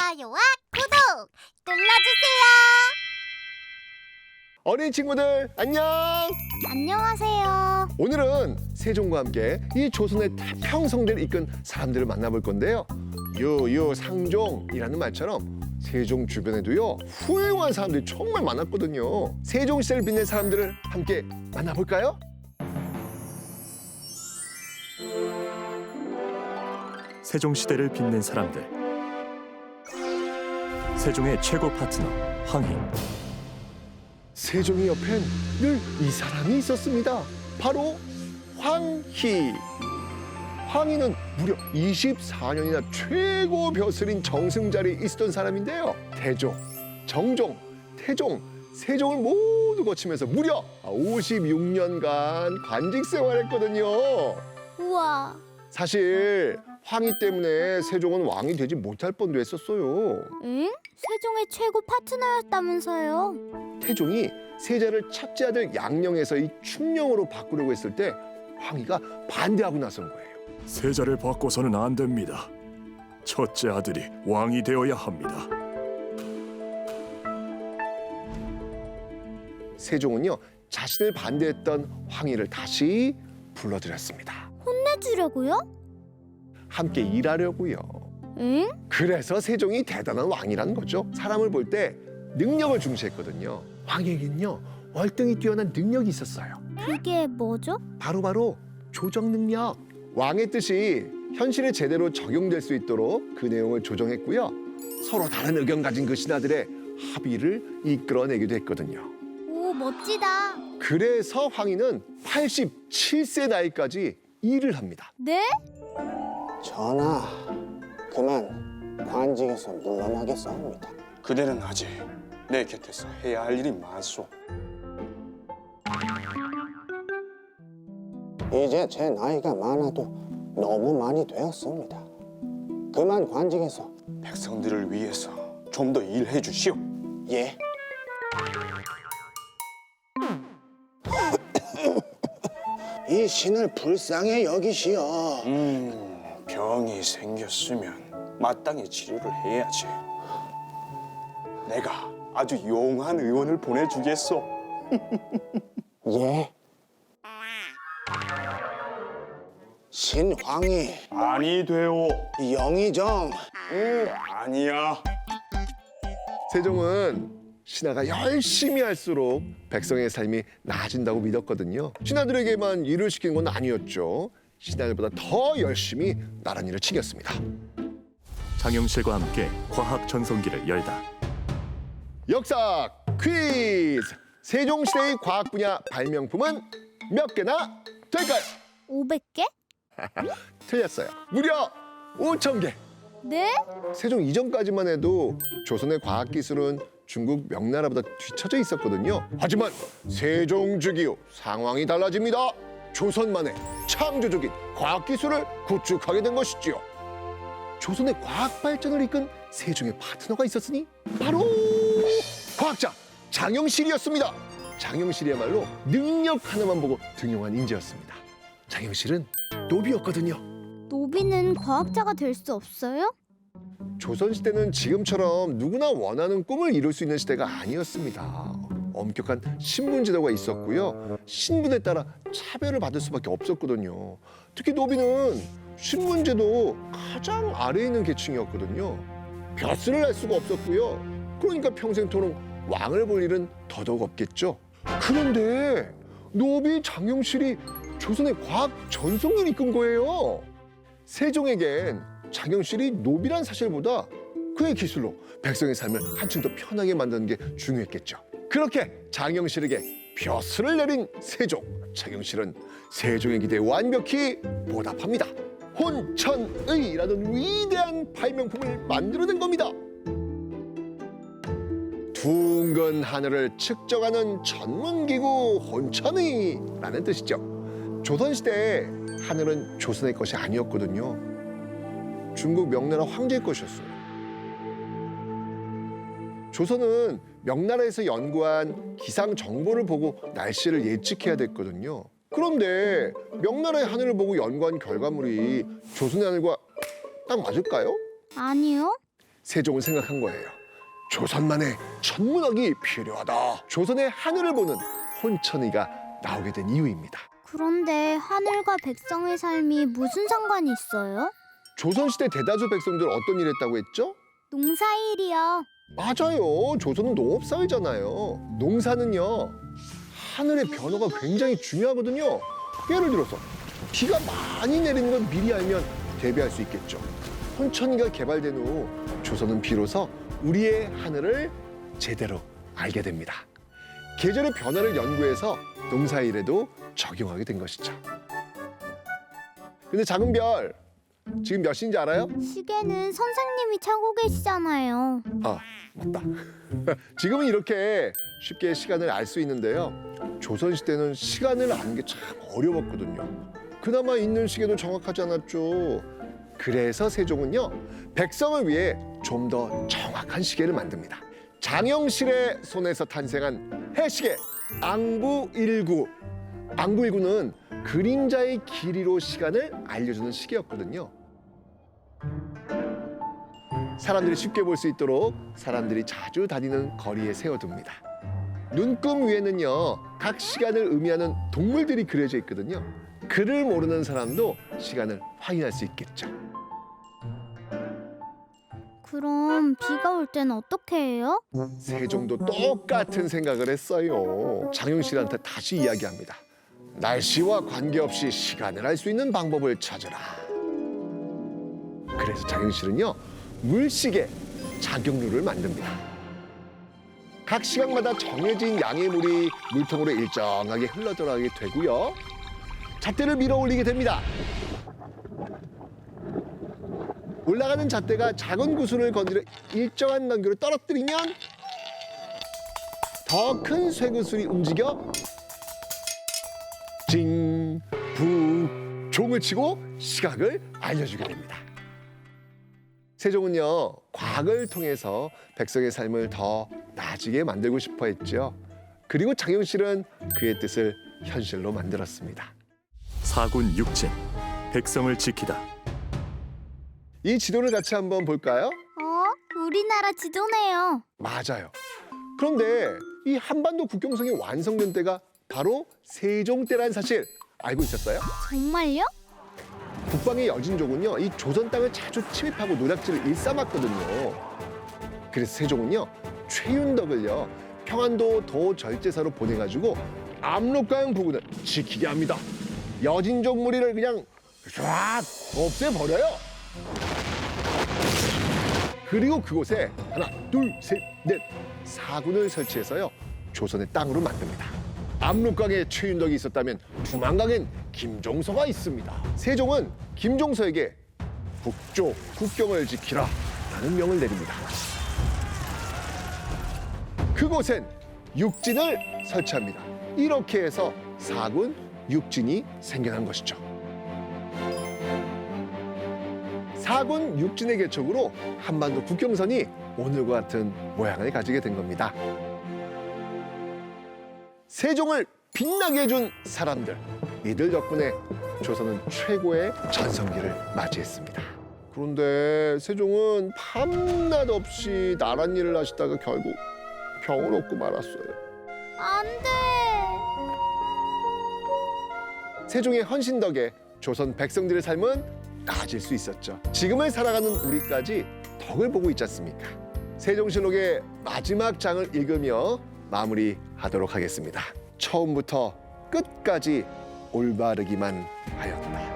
좋아요와 구독 눌러주세요. 어린 친구들 안녕! 안녕하세요. 오늘은 세종과 함께 이 조선의 태평성대를 이끈 사람들을 만나볼 건데요. 유유상종이라는 말처럼 세종 주변에도요 훌륭한 사람들이 정말 많았거든요. 세종시대를 빛낸 사람들을 함께 만나볼까요? 세종시대를 빛낸 사람들. 세종의 최고 파트너 황희. 세종의 옆엔 늘 이 사람이 있었습니다. 바로 황희. 황희는 무려 24년이나 최고 벼슬인 정승자리에 있었던 사람인데요. 태종, 정종, 태종, 세종을 모두 거치면서 무려 56년간 관직 생활했거든요. 우와. 사실 황희 때문에 세종은 왕이 되지 못할 뻔도 했었어요. 응? 세종의 최고 파트너였다면서요? 태종이 세자를 첫째 아들 양령에서 이 충령으로 바꾸려고 했을 때 황희가 반대하고 나선 거예요. 세자를 바꿔서는 안 됩니다. 첫째 아들이 왕이 되어야 합니다. 세종은요 자신을 반대했던 황희를 다시 불러들였습니다. 혼내주려고요? 함께 일하려고요. 응? 그래서 세종이 대단한 왕이라는 거죠. 사람을 볼 때 능력을 중시했거든요. 황희에겐요 월등히 뛰어난 능력이 있었어요. 그게 뭐죠? 바로 조정 능력. 왕의 뜻이 현실에 제대로 적용될 수 있도록 그 내용을 조정했고요. 서로 다른 의견 가진 그 신하들의 합의를 이끌어내기도 했거든요. 오, 멋지다. 그래서 황희는 87세 나이까지 일을 합니다. 네? 전하, 그만 관직에서 물러나겠사옵니다. 그대는 아직 내 곁에서 해야 할 일이 많소. 이제 제 나이가 많아도 너무 많이 되었습니다. 그만 관직에서. 백성들을 위해서 좀 더 일해 주시오. 예. 이 신을 불쌍히 여기시오. 병이 생겼으면 마땅히 치료를 해야지. 내가 아주 용한 의원을 보내주겠소. 예. 신황이, 아니 되오. 영의정. 아니야. 세종은 신하가 열심히 할수록 백성의 삶이 나아진다고 믿었거든요. 신하들에게만 일을 시키는 건 아니었죠. 신하들보다 더 열심히 나란히를 챙겼습니다. 장영실과 함께 과학 전성기를 열다. 역사 퀴즈! 세종시대의 과학 분야 발명품은 몇 개나 될까요? 500개? 틀렸어요. 무려 5,000개! 네? 세종 이전까지만 해도 조선의 과학기술은 중국 명나라보다 뒤처져 있었거든요. 하지만 세종 즉위 후 상황이 달라집니다. 조선만의 창조적인 과학기술을 구축하게 된 것이지요. 조선의 과학 발전을 이끈 세종의 파트너가 있었으니 바로 과학자 장영실이었습니다. 장영실이야말로 능력 하나만 보고 등용한 인재였습니다. 장영실은 노비였거든요. 노비는 과학자가 될 수 없어요? 조선시대는 지금처럼 누구나 원하는 꿈을 이룰 수 있는 시대가 아니었습니다. 엄격한 신분제도가 있었고요. 신분에 따라 차별을 받을 수밖에 없었거든요. 특히 노비는 신분제도 가장 아래에 있는 계층이었거든요. 벼슬을 할 수가 없었고요. 그러니까 평생토록 왕을 볼 일은 더더욱 없겠죠. 그런데 노비 장영실이 조선의 과학 전성기를 이끈 거예요. 세종에겐 장영실이 노비란 사실보다 그의 기술로 백성의 삶을 한층 더 편하게 만드는 게 중요했겠죠. 그렇게 장영실에게 벼슬을 내린 세종. 장영실은 세종의 기대에 완벽히 보답합니다. 혼천의라는 위대한 발명품을 만들어낸 겁니다. 둥근 하늘을 측정하는 전문기구 혼천의라는 뜻이죠. 조선시대 하늘은 조선의 것이 아니었거든요. 중국 명나라 황제의 것이었어요. 조선은 명나라에서 연구한 기상 정보를 보고 날씨를 예측해야 됐거든요. 그런데 명나라의 하늘을 보고 연구한 결과물이 조선의 하늘과 딱 맞을까요? 아니요. 세종은 생각한 거예요. 조선만의 천문학이 필요하다. 조선의 하늘을 보는 혼천이가 나오게 된 이유입니다. 그런데 하늘과 백성의 삶이 무슨 상관이 있어요? 조선시대 대다수 백성들 어떤 일 했다고 했죠? 농사일이요. 맞아요. 조선은 농업사회잖아요. 농사는요, 하늘의 변화가 굉장히 중요하거든요. 예를 들어서 비가 많이 내리는 걸 미리 알면 대비할 수 있겠죠. 혼천이가 개발된 후 조선은 비로소 우리의 하늘을 제대로 알게 됩니다. 계절의 변화를 연구해서 농사일에도 적용하게 된 것이죠. 근데 작은 별, 지금 몇 시인지 알아요? 시계는 선생님이 차고 계시잖아요. 아, 맞다. 지금은 이렇게 쉽게 시간을 알 수 있는데요. 조선시대는 시간을 아는 게 참 어려웠거든요. 그나마 있는 시계도 정확하지 않았죠. 그래서 세종은요, 백성을 위해 좀 더 정확한 시계를 만듭니다. 장영실의 손에서 탄생한 해시계 앙부일구. 앙부일구는 그림자의 길이로 시간을 알려주는 시계였거든요. 사람들이 쉽게 볼 수 있도록 사람들이 자주 다니는 거리에 세워둡니다. 눈금 위에는요, 각 시간을 의미하는 동물들이 그려져 있거든요. 글을 모르는 사람도 시간을 확인할 수 있겠죠. 그럼 비가 올 때는 어떻게 해요? 세종도 똑같은 생각을 했어요. 장영실한테 다시 이야기합니다. 날씨와 관계없이 시간을 알 수 있는 방법을 찾으라. 그래서 장영실은요, 물시계 자경루를 만듭니다. 각 시간마다 정해진 양의 물이 물통으로 일정하게 흘러들어가게 되고요. 잣대를 밀어 올리게 됩니다. 올라가는 잣대가 작은 구슬을 건드려 일정한 간격으로 떨어뜨리면 더 큰 쇠구슬이 움직여 징, 부, 종을 치고 시각을 알려주게 됩니다. 세종은요, 과학을 통해서 백성의 삶을 더 나아지게 만들고 싶어 했죠. 그리고 장영실은 그의 뜻을 현실로 만들었습니다. 사군 육진, 백성을 지키다. 이 지도를 같이 한번 볼까요? 우리나라 지도네요. 맞아요. 그런데 이 한반도 국경선이 완성된 때가 바로 세종 때란 사실 알고 있었어요? 정말요? 북방의 여진족은요, 이 조선 땅을 자주 침입하고 노략질을 일삼았거든요. 그래서 세종은요, 최윤덕을요, 평안도 도절제사로 보내가지고 압록강 부근을 지키게 합니다. 여진족 무리를 그냥 쫙 없애버려요. 그리고 그곳에 하나, 둘, 셋, 넷, 사군을 설치해서요, 조선의 땅으로 만듭니다. 압록강에 최윤덕이 있었다면 두만강엔 김종서가 있습니다. 세종은 김종서에게 북쪽 국경을 지키라 라는 명을 내립니다. 그곳엔 육진을 설치합니다. 이렇게 해서 사군 육진이 생겨난 것이죠. 사군 육진의 개척으로 한반도 국경선이 오늘과 같은 모양을 가지게 된 겁니다. 세종을 빛나게 해준 사람들, 이들 덕분에 조선은 최고의 전성기를 맞이했습니다. 그런데 세종은 밤낮 없이 나란 일을 하시다가 결국 병을 얻고 말았어요. 안 돼. 세종의 헌신 덕에 조선 백성들의 삶은 나아질 수 있었죠. 지금을 살아가는 우리까지 덕을 보고 있지 않습니까? 세종실록의 마지막 장을 읽으며 마무리하도록 하겠습니다. 처음부터 끝까지 올바르기만 하였다.